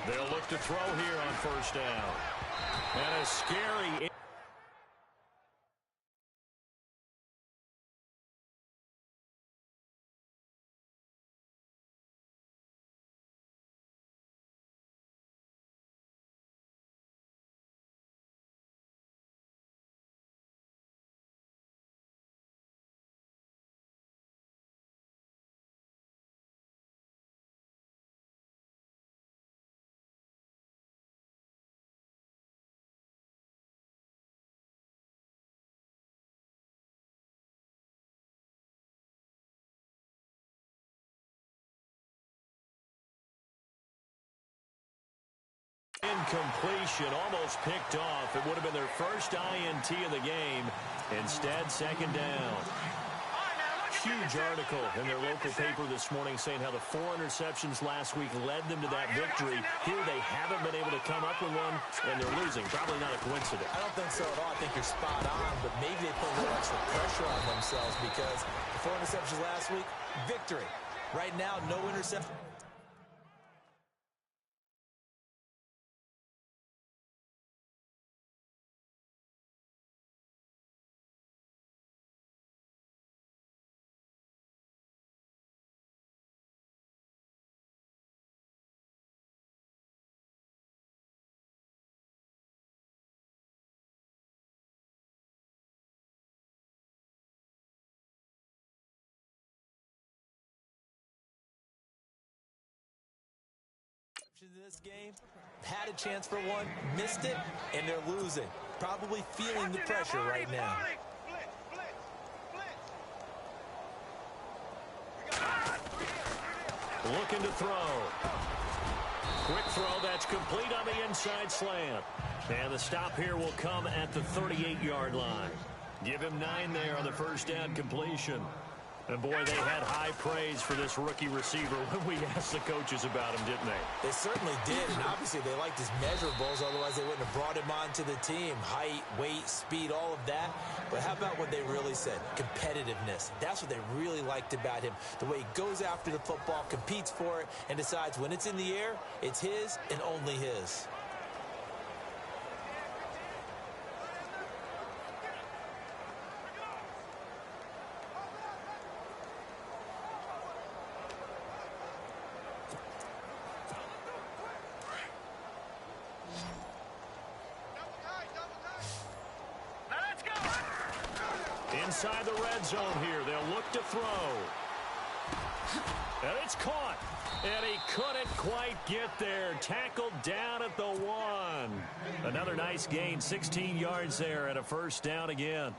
S1: They'll look to throw here on first down. And a scary... Incompletion, almost picked off. It would have been their first INT of the game. Instead, second down. huge article in their local paper this morning saying how the 4 interceptions last week led them to that victory. Here they haven't been able to come up with one, and they're losing. Probably not a coincidence.
S3: I don't think so at all. I think you're spot on, but maybe they put a little extra pressure on themselves because the 4 interceptions last week, victory. Right now, no interception. In this game, had a chance for one, missed it, and they're losing. Probably feeling the pressure right now.
S1: Looking to throw. Quick throw that's complete on the inside slant. And the stop here will come at the 38-yard line. Give him 9 there on the first down completion. And, boy, they had high praise for this rookie receiver when we asked the coaches about him, didn't they?
S3: They certainly did, and obviously they liked his measurables. Otherwise, they wouldn't have brought him onto the team. Height, weight, speed, all of that. But how about what they really said? Competitiveness. That's what they really liked about him. The way he goes after the football, competes for it, and decides when it's in the air, it's his and only his.
S1: Inside the red zone here. They'll look to throw. And it's caught. And he couldn't quite get there. Tackled down at the 1. Another nice gain. 16 yards there and a first down again.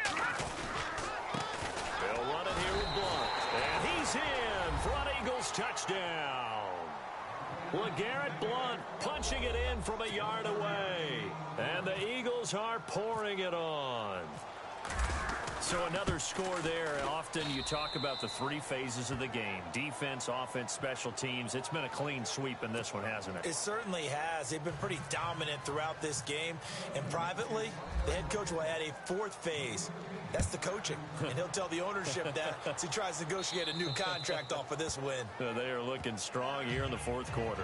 S1: They'll run it here with Blunt. And he's in. Front Eagles touchdown. LeGarrette Blunt punching it in from a yard away. And the Eagles are pouring it on. So another score there. And often you talk about the 3 phases of the game. Defense, offense, special teams. It's been a clean sweep in this one, hasn't it?
S3: It certainly has. They've been pretty dominant throughout this game. And privately, the head coach will add a 4th phase. That's the coaching. And he'll tell the ownership that as he tries to negotiate a new contract off of this win.
S1: They are looking strong here in the 4th quarter.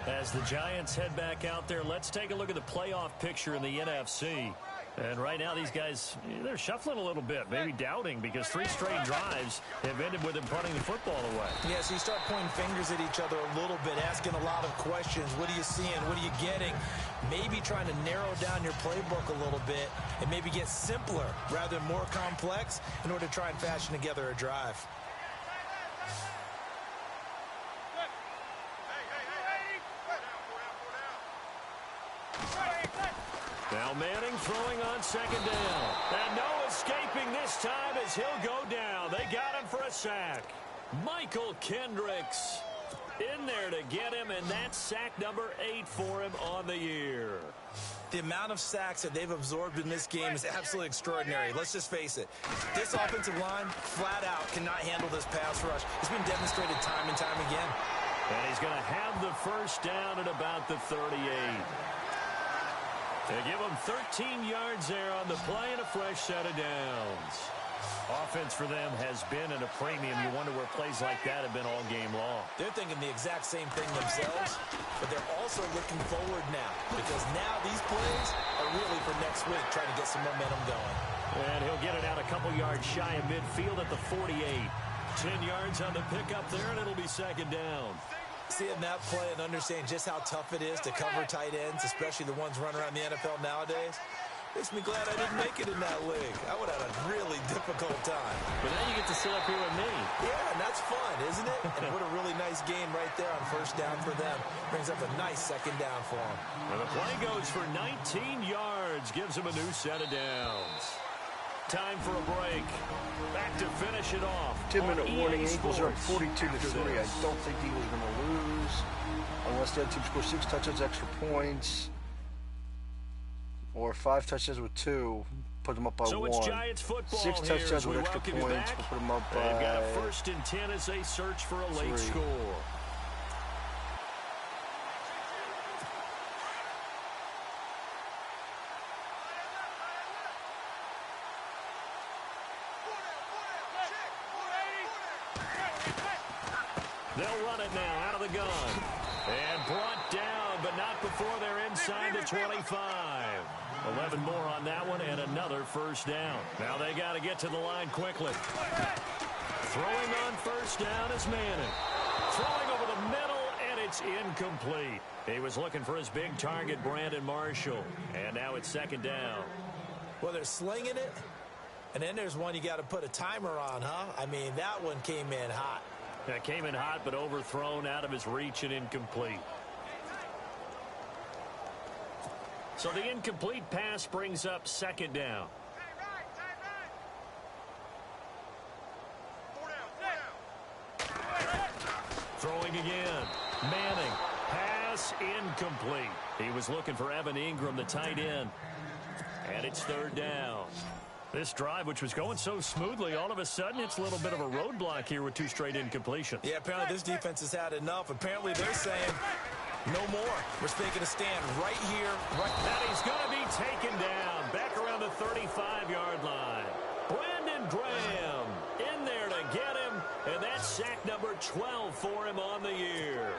S1: As the Giants head back out there, let's take a look at the playoff picture in the NFC. And right now, these guys, they're shuffling a little bit, maybe doubting, because 3 straight drives have ended with them punting the football away.
S3: Yeah, so you start pointing fingers at each other a little bit, asking a lot of questions. What are you seeing? What are you getting? Maybe trying to narrow down your playbook a little bit and maybe get simpler rather than more complex in order to try and fashion together a drive.
S1: Now Manning throwing on second down. And no escaping this time as he'll go down. They got him for a sack. Michael Kendricks in there to get him, and that's sack number 8 for him on the year.
S3: The amount of sacks that they've absorbed in this game is absolutely extraordinary. Let's just face it. This offensive line, flat out, cannot handle this pass rush. It's been demonstrated time and time again.
S1: And he's going to have the first down at about the 38. They give him 13 yards there on the play and a fresh set of downs. Offense for them has been at a premium. You wonder where plays like that have been all game long.
S3: They're thinking the exact same thing themselves, but they're also looking forward now because now these plays are really for next week, trying to get some momentum going.
S1: And he'll get it out a couple yards shy of midfield at the 48. 10 yards on the pickup there, and it'll be second down.
S3: Seeing that play and understanding just how tough it is to cover tight ends, especially the ones running around the NFL nowadays, makes me glad I didn't make it in that league. I would have had a really difficult time.
S1: But now you get to sit up here with me.
S3: Yeah, and that's fun, isn't it? And what a really nice game right there on first down for them. Brings up a nice second down for them.
S1: And the play goes for 19 yards. Gives them a new set of downs. Time for a break. Back to finish it off.
S2: 2-minute warning. Eagles are up 42-3. I don't think the Eagles are going to lose unless the other team scores 6 touchdowns, extra points, Or 5 touchdowns with 2, put them up by 1.
S1: So it's Giants football
S2: 6
S1: here
S2: touchdowns
S1: as we
S2: with extra
S1: welcome you
S2: points,
S1: back.
S2: we'll put them up by...
S1: They've got a 1st and 10 as they search for a late
S2: 3.
S1: score. They'll run it now out of the gun. And brought down, but not before they're inside the 25. 11 more on that one and another 1st down. Now they got to get to the line quickly. Throwing on 1st down is Manning. Throwing over the middle, and it's incomplete. He was looking for his big target, Brandon Marshall. And now it's 2nd down.
S3: Well, they're slinging it, and then there's one you got to put a timer on, huh? I mean, that one came in hot.
S1: That came in hot, but overthrown out of his reach and incomplete. So the incomplete pass brings up 2nd down. Throwing again. Manning. Pass incomplete. He was looking for Evan Ingram, the tight end. And it's 3rd down. This drive, which was going so smoothly, all of a sudden it's a little bit of a roadblock here with 2 straight incompletions.
S3: Yeah, apparently this defense has had enough. Apparently they're saying no more. We're taking a stand right here.
S1: And he's going to be taken down back around the 35-yard line. Brandon Graham in there to get him, and that's sack number 12 for him on the year.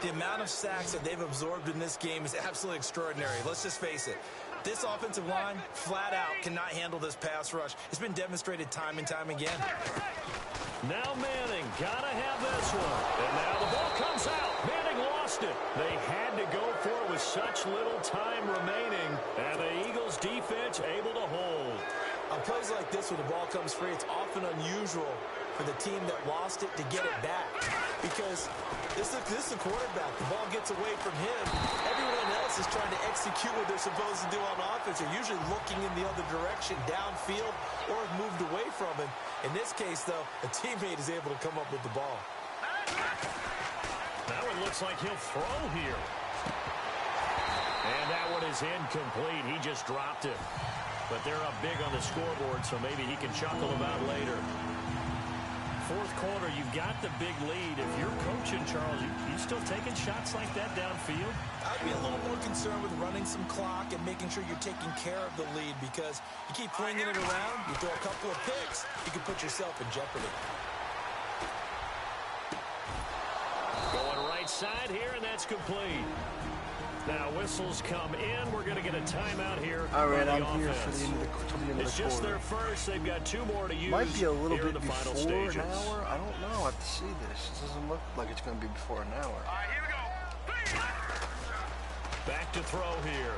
S3: The amount of sacks that they've absorbed in this game is absolutely extraordinary. Let's just face it. This offensive line, flat out, cannot handle this pass rush. It's been demonstrated time and time again.
S1: Now Manning, gotta have this one. And now the ball comes out. Manning lost it. They had to go for it with such little time remaining. And the Eagles defense able to hold.
S3: On plays like this where the ball comes free, it's often unusual for the team that lost it to get it back. Because this is the quarterback. The ball gets away from him. Everyone else is trying to execute what they're supposed to do on offense. They're usually looking in the other direction, downfield, or have moved away from him. In this case, though, a teammate is able to come up with the ball.
S1: That one looks like he'll throw here. And that one is incomplete. He just dropped it. But they're up big on the scoreboard, so maybe he can chuckle about later. 4th quarter, you've got the big lead. If you're coaching, Charles, you still taking shots like that downfield?
S3: I'd be a little more concerned with running some clock and making sure you're taking care of the lead, because you keep flinging it around, you throw a couple of picks, you can put yourself in jeopardy.
S1: Going right side here, and that's complete. Now whistles come in. We're going to get a timeout here.
S2: All right, I'm here for the end of the quarter.
S1: It's just their first. They've got 2 more to use.
S2: Might be a little bit
S1: the
S2: before
S1: final stages.
S2: an hour. I don't know. I have to see this. This doesn't look like it's going to be before an hour.
S5: All right, here we go.
S1: Back to throw here.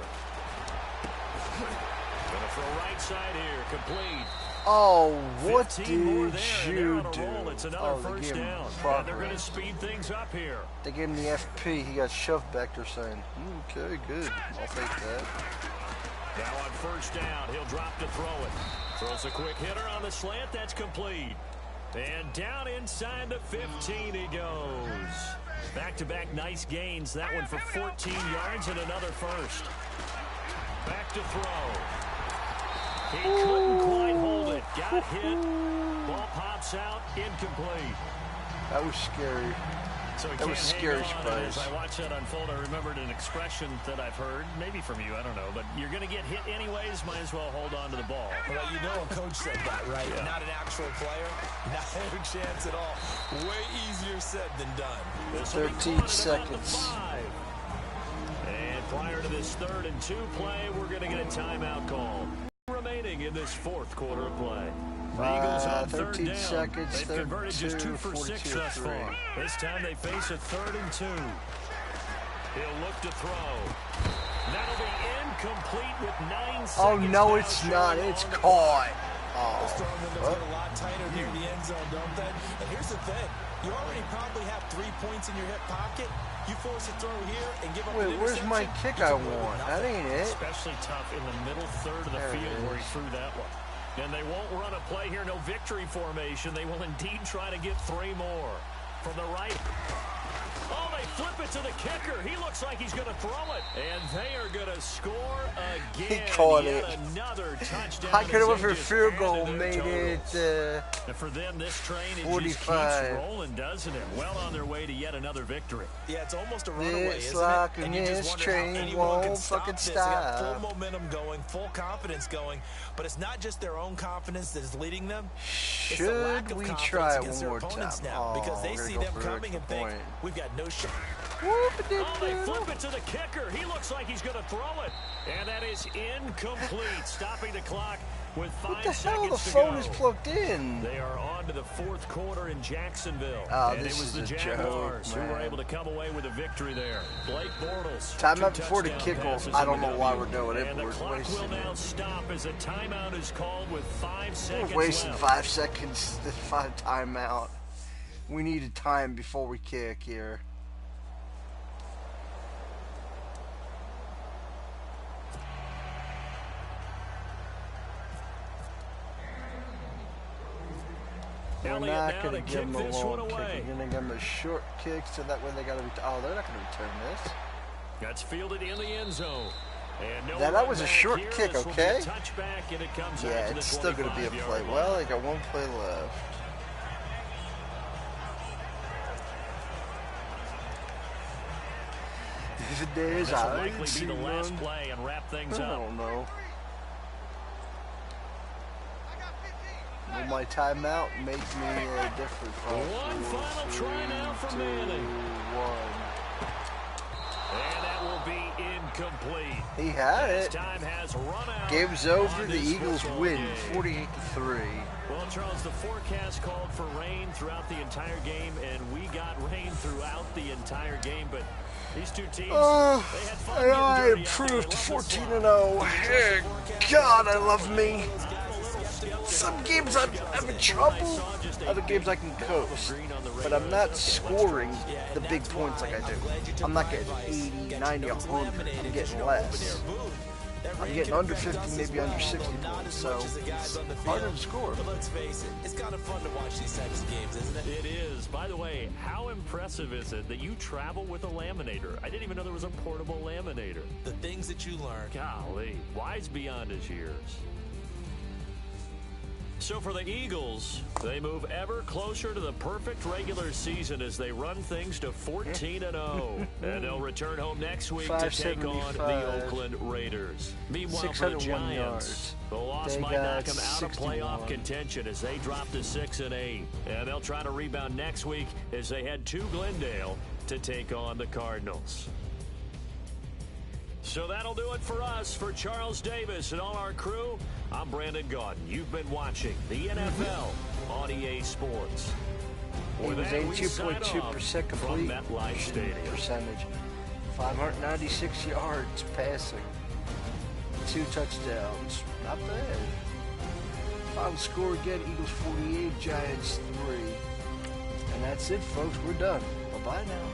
S1: Going to throw right side here. Complete.
S2: Oh, what
S1: 15 more
S2: did
S1: there,
S2: you
S1: and they're on a
S2: do?
S1: roll. It's another
S2: They
S1: first
S2: gave him
S1: down. And
S2: progress.
S1: they're going to speed things up here.
S2: They gave him the FP. He got shoved back there saying, okay, good. I'll take that.
S1: Now on 1st down, he'll drop to throw it. Throws a quick hitter on the slant. That's complete. And down inside the 15 he goes. Back-to-back nice gains. That one for 14 yards and another first. Back to throw. He couldn't quite hold it. Got hit. Ball pops out. Incomplete.
S2: That was scary.
S1: So
S2: That was scary,
S1: As
S2: Spice.
S1: I watched that unfold, I remembered an expression that I've heard, maybe from you, I don't know, but you're going to get hit anyways, might as well hold on to the ball.
S3: Well, you know a coach said that, right?
S1: Yeah.
S3: Not an actual player. Not a chance at all. Way easier said than done.
S1: This will be
S2: 13
S1: caught at
S2: seconds.
S1: about the 5. And prior to this 3rd and 2 play, we're going to get a timeout call. Remaining in this 4th quarter of play. The Eagles on
S2: 13
S1: 3rd down.
S2: seconds,
S1: They've converted just 2 for 6
S2: 42,
S1: thus far. This time they face a 3rd and 2. He'll look to throw. That'll be incomplete with 9 seconds.
S2: Oh, no,
S1: now
S2: it's not.
S1: showing
S2: It's
S1: on the
S2: caught.
S3: Those
S2: Oh.
S3: throwing windows get a lot tighter near the end zone, don't they? And here's the thing. You already probably have 3 points in your hip pocket. You force a throw here and give up an
S2: Wait, where's my
S3: interception,
S2: kick
S3: you
S2: I
S3: come away with
S2: want?
S3: nothing.
S2: That ain't it.
S1: Especially tough in the middle 3rd of the
S2: There it
S1: field where he
S2: is.
S1: threw that one. And they won't run a play here, no victory formation. They will indeed try to get 3 more. From the right. Oh, they flip it it to the kicker. He looks like he's going to throw it. And they are going to score again.
S2: He caught
S1: Yet
S2: it.
S1: Another touchdown.
S2: I could have went
S1: as
S2: for
S1: they
S2: a
S1: just
S2: field
S1: added
S2: goal,
S1: to their
S2: made
S1: totals.
S2: it
S1: And for them, this train, it
S2: 45.
S1: just keeps rolling, doesn't it? Well on their way to yet another victory.
S3: Yeah, it's almost a runaway,
S2: This
S3: isn't
S2: like
S3: it? And you
S2: this
S3: just wonder how
S2: train
S3: anyone can
S2: won't
S3: stop
S2: fucking
S3: this. They got
S2: stop.
S3: full momentum going, full confidence going, but it's not just their own confidence that is leading them. It's the lack
S2: Should
S3: of
S2: we
S3: confidence
S2: try it
S3: against
S2: one
S3: their
S2: more
S3: opponents
S2: time?
S3: now because they
S2: we're
S3: see
S2: gonna go
S3: them
S2: for
S3: coming and
S2: extra
S3: think,
S2: point.
S3: we've got no shot.
S1: Oh, they flip it to the kicker. He looks like he's going to throw it. And that is incomplete, stopping the clock with 5
S2: What the
S1: seconds
S2: hell? The
S1: to
S2: phone
S1: go.
S2: is plugged in.
S1: They are on to the fourth quarter in Jacksonville.
S2: Oh,
S1: and
S2: this
S1: it was
S2: is
S1: the
S2: a
S1: Jaguars
S2: joke,
S1: who were
S2: man.
S1: able to come away with a victory there. Blake Bortles.
S2: Timeout
S1: 2
S2: before the
S1: touchdown
S2: kickoff.
S1: passes
S2: I
S1: in
S2: don't
S1: the
S2: know why
S1: W.
S2: we're doing it,
S1: And
S2: but
S1: the
S2: we're
S1: clock will
S2: wasting
S1: now
S2: it.
S1: stop as a timeout is called with 5 seconds
S2: We're wasting
S1: left.
S2: 5 seconds to find timeout. We need a time before we kick here. We're
S1: Elliott
S2: not
S1: now
S2: going
S1: to
S2: to give
S1: kick
S2: them a
S1: this
S2: long
S1: one
S2: kick.
S1: away.
S2: We're going to give them a short kick so that way they got to oh, they're not going to return this.
S1: That's fielded in the end zone. And no
S2: That was a
S1: run
S2: short
S1: back
S2: kick,
S1: here. This will be a
S2: okay?
S1: touchback, and it comes out
S2: Yeah,
S1: to the
S2: it's still going to be a
S1: 25-yard
S2: play.
S1: line.
S2: Well, they got one play left. If there's
S1: This will
S2: a
S1: likely be the last play and wrap things
S2: I
S1: up.
S2: don't know.
S5: I got 15.
S2: Will my timeout make me different?
S1: One final try now for Manning.
S2: 1.
S1: And that will be incomplete.
S2: He had
S1: As
S2: it.
S1: time has run out.
S2: Game's over.
S1: on
S2: The
S1: this
S2: Eagles
S1: football
S2: win,
S1: game.
S2: 48-3.
S1: Well, Charles, the forecast called for rain throughout the entire game, and we got rain throughout the entire game. But these two teams, they had fun
S2: And I
S1: getting dirty out there.
S2: improved
S1: They
S2: to
S1: love this
S2: 14-0.
S1: one.
S2: Hey, God, I love me. Some games I'm having trouble. Other games I can coast. But I'm not scoring the big points like I do. I'm not getting 80, 90, 100. I'm getting less. I'm getting under 50, maybe under 60 points. So it's harder to score.
S3: But let's face it, it's kind of fun to watch these types of games, isn't it?
S1: It is. By the way, how impressive is it that you travel with a laminator? I didn't even know there was a portable laminator.
S3: The things that you learn.
S1: Golly, wise beyond his years. So for the Eagles, they move ever closer to the perfect regular season as they run things to 14-0. And they'll return home next week to take on the
S2: 575.
S1: Oakland Raiders. Meanwhile, for the
S2: 601
S1: Giants,
S2: yards.
S1: the loss
S2: They
S1: might
S2: got
S1: knock them out of
S2: 61.
S1: playoff contention as they drop to 6-8. And they'll try to rebound next week as they head to Glendale to take on the Cardinals. So that'll do it for us. For Charles Davis and all our crew, I'm Brandon Gaudin. You've been watching the NFL on EA Sports.
S2: He
S1: With
S2: was
S1: that, we sign
S2: 82.2%
S1: off
S2: complete
S1: from MetLife Stadium.
S2: percentage. 596 yards passing. 2 touchdowns. Not bad. Final score again, Eagles 48, Giants 3. And that's it, folks. We're done. Bye-bye now.